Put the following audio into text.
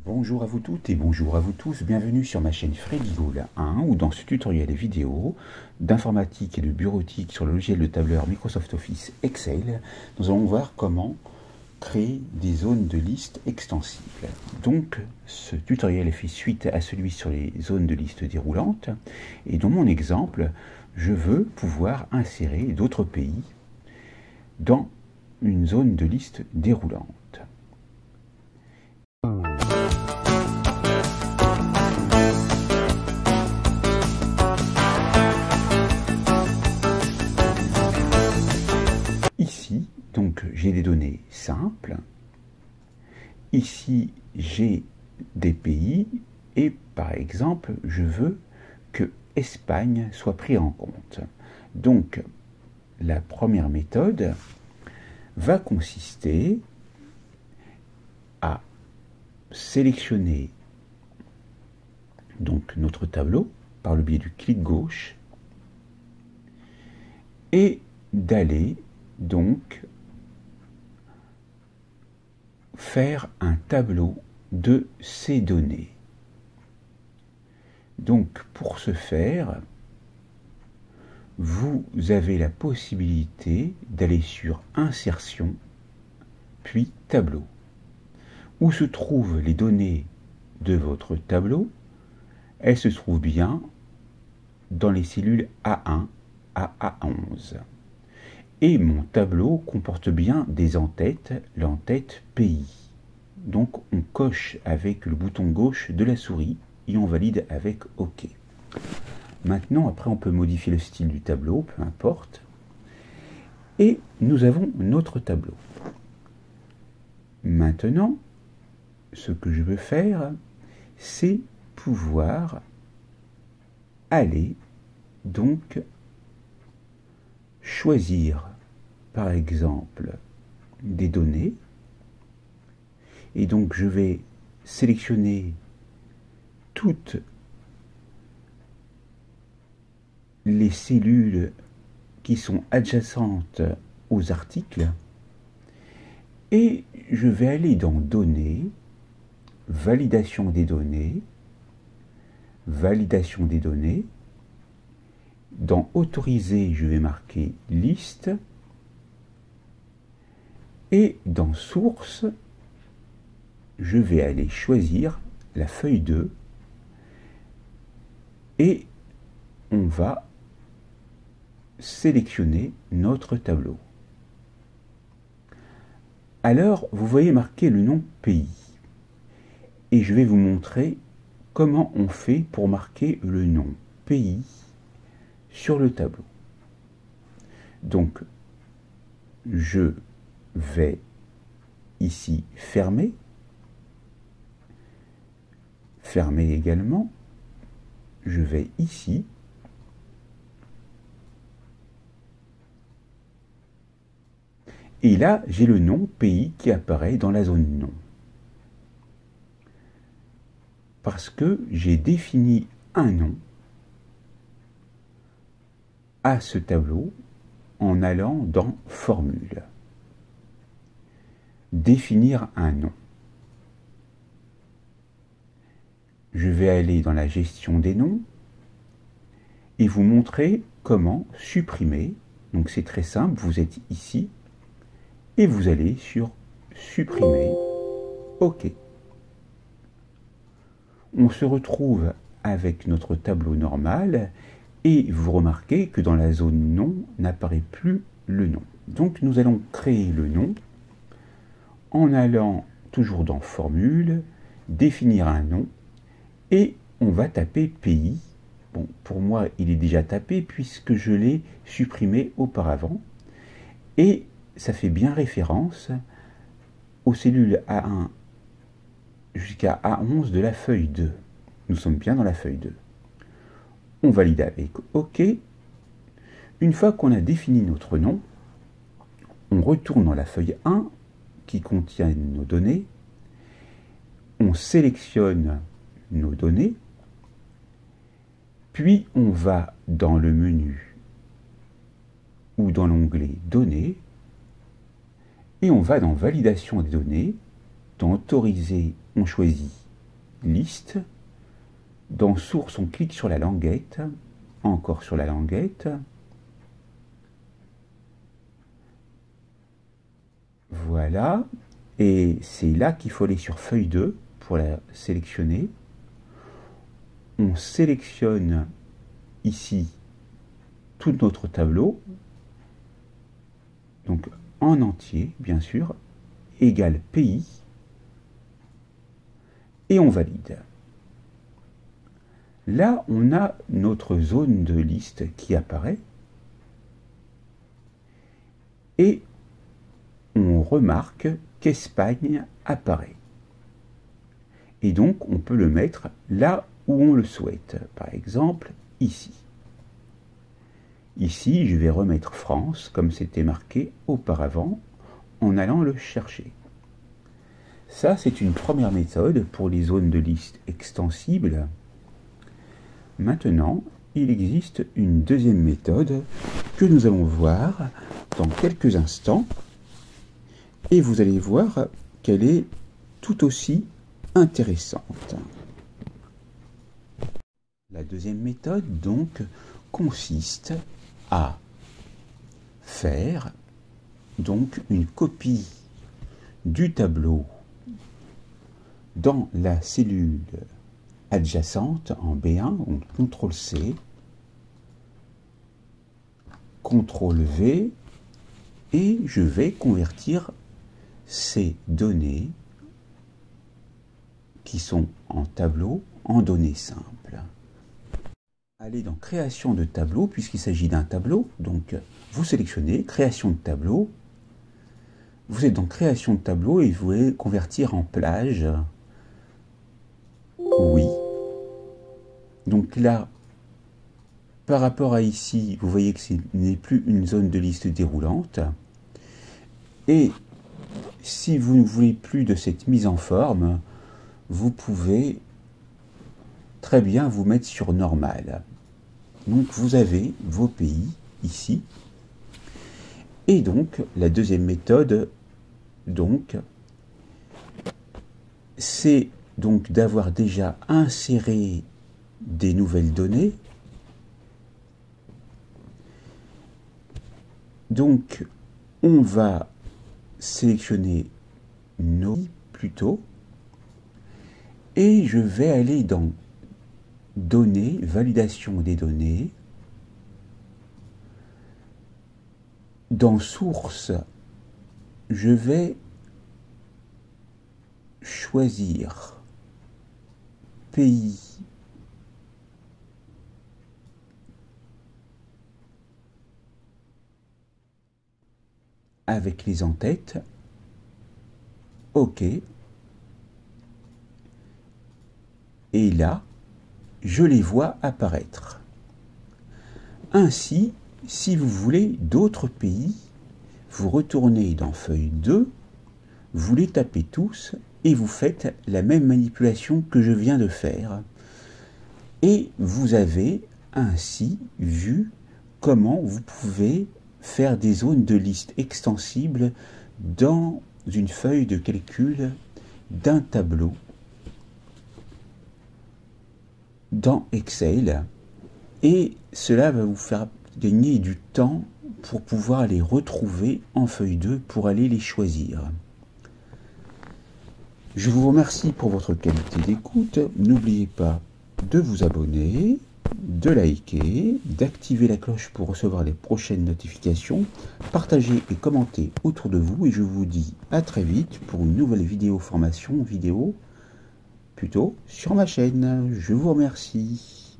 Bonjour à vous toutes et bonjour à vous tous, bienvenue sur ma chaîne Freddy-Gall 1 où dans ce tutoriel vidéo d'informatique et de bureautique sur le logiciel de tableur Microsoft Office Excel, nous allons voir comment créer des zones de liste extensibles. Donc ce tutoriel est fait suite à celui sur les zones de liste déroulantes et dans mon exemple, je veux pouvoir insérer d'autres pays dans une zone de liste déroulante. Ici, donc, j'ai des données simples. Ici, j'ai des pays et, par exemple, je veux que Espagne soit pris en compte. Donc, la première méthode va consister à sélectionner donc notre tableau par le biais du clic gauche et d'aller donc faire un tableau de ces données. Donc pour ce faire, vous avez la possibilité d'aller sur Insertion, puis Tableau. Où se trouvent les données de votre tableau? Elles se trouvent bien dans les cellules A1 à A11. Et mon tableau comporte bien des en-têtes, l'en-tête pays. Donc on coche avec le bouton gauche de la souris et on valide avec OK. Maintenant, après, on peut modifier le style du tableau, peu importe. Et nous avons notre tableau. Maintenant, ce que je veux faire, c'est pouvoir aller donc choisir par exemple des données et donc je vais sélectionner toutes les cellules qui sont adjacentes aux articles et je vais aller dans Données, Validation des données, Validation des données. Dans Autoriser, je vais marquer Liste. Et dans Source, je vais aller choisir la feuille 2. Et on va sélectionner notre tableau. Alors, vous voyez marqué le nom pays. Et je vais vous montrer comment on fait pour marquer le nom pays sur le tableau. Donc, je vais ici fermer également. Je vais ici et là, j'ai le nom pays qui apparaît dans la zone nom. Parce que j'ai défini un nom à ce tableau en allant dans Formule. Définir un nom. Je vais aller dans la gestion des noms et vous montrer comment supprimer. Donc c'est très simple, vous êtes ici et vous allez sur Supprimer. OK. On se retrouve avec notre tableau normal et vous remarquez que dans la zone nom n'apparaît plus le nom. Donc nous allons créer le nom en allant toujours dans Formule, définir un nom et on va taper pays. Bon, pour moi il est déjà tapé puisque je l'ai supprimé auparavant et ça fait bien référence aux cellules A1 jusqu'à A11 de la feuille 2. Nous sommes bien dans la feuille 2. On valide avec OK. Une fois qu'on a défini notre nom, on retourne dans la feuille 1 qui contient nos données. On sélectionne nos données. Puis on va dans le menu ou dans l'onglet Données et on va dans Validation des données. Dans Autoriser, on choisit liste. Dans source, on clique sur la languette, encore sur la languette. Voilà, et c'est là qu'il faut aller sur feuille 2 pour la sélectionner. On sélectionne ici tout notre tableau, donc en entier, bien sûr, égale pays, et on valide. Là, on a notre zone de liste qui apparaît, et on remarque qu'Espagne apparaît. Et donc, on peut le mettre là où on le souhaite. Par exemple, ici. Ici, je vais remettre France, comme c'était marqué auparavant, en allant le chercher. Ça, c'est une première méthode pour les zones de liste extensibles. Maintenant, il existe une deuxième méthode que nous allons voir dans quelques instants. Et vous allez voir qu'elle est tout aussi intéressante. La deuxième méthode, donc, consiste à faire donc une copie du tableau dans la cellule adjacente en B1, on CTRL-C, CTRL-V, et je vais convertir ces données qui sont en tableau en données simples. Allez dans création de tableau, puisqu'il s'agit d'un tableau, donc vous sélectionnez création de tableau, vous êtes dans création de tableau et vous voulez convertir en plage. Oui. Donc là, par rapport à ici, vous voyez que ce n'est plus une zone de liste déroulante. Et si vous ne voulez plus de cette mise en forme, vous pouvez très bien vous mettre sur normal. Donc vous avez vos pays ici. Et donc la deuxième méthode, donc, c'est donc d'avoir déjà inséré des nouvelles données. Donc on va sélectionner nos plutôt, et je vais aller dans données, validation des données, dans source, je vais choisir pays avec les en-têtes, OK, et là, je les vois apparaître. Ainsi, si vous voulez d'autres pays, vous retournez dans feuille 2, vous les tapez tous et vous faites la même manipulation que je viens de faire. Et vous avez ainsi vu comment vous pouvez faire des zones de liste extensibles dans une feuille de calcul d'un tableau dans Excel, et cela va vous faire gagner du temps pour pouvoir les retrouver en feuille 2 pour aller les choisir. Je vous remercie pour votre qualité d'écoute. N'oubliez pas de vous abonner, de liker, d'activer la cloche pour recevoir les prochaines notifications, partagez et commentez autour de vous, et je vous dis à très vite pour une nouvelle formation vidéo plutôt sur ma chaîne. Je vous remercie.